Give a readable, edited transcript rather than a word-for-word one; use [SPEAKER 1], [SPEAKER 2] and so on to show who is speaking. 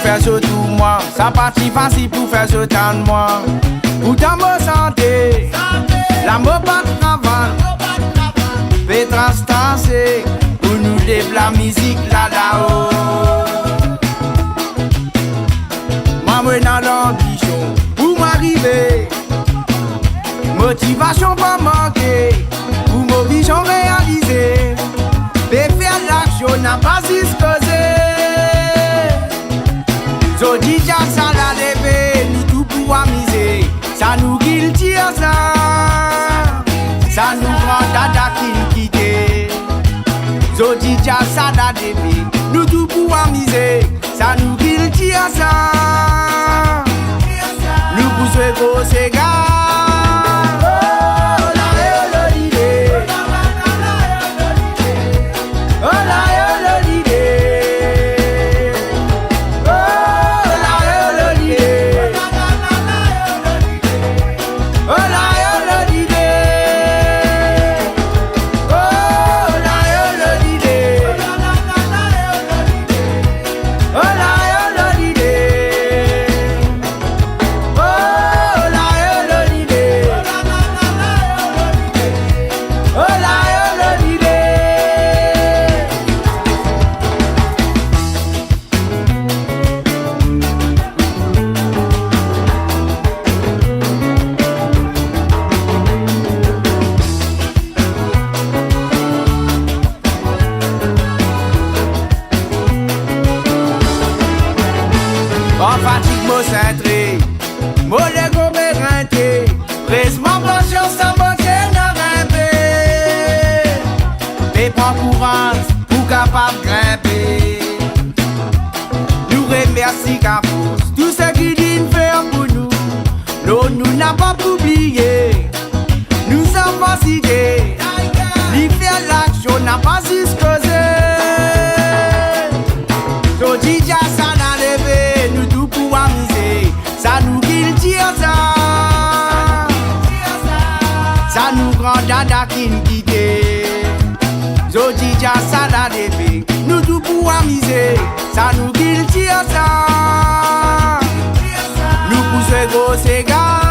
[SPEAKER 1] faire ce tout moi. Ça partit facile pour faire ce temps de moi. Pourtant, me santé, la me pas de travail. Fait transtancer, pour nous lève la musique là-haut. Moi, moi, dans l'ambition, pour m'arriver. Motivation pas manquer, pour mon vision réalisée. Mais faire l'action n'a pas si causé. Zodi ça la leve, nous tout pour amuser. Ça nous guilty ça. Ça nous prend dada qui quitte. Zodi ça la leve, nous tout pour amuser. Ça nous guilty ça. Nous poussons vos égards. En fatigue, mo centré, mo lego me grinté. Prise ma patience, ça me tienne à grimper. Mais prends courage pour capable grimper. Nous remercions Capous, tout ce qu'il dit faire pour nous. Non, nous n'a pas oublié. Nous sommes fatigués. L'hiver l'action n'a pas si causé. Jodi ça n'a levé, nous tout pour amuser. Ça nous guilty ça. Ça nous grand dada qui nous quitte. Jodi ça n'a levé, nous tout pour amuser. Ça nous guilty ça. Nous poussons gros égards.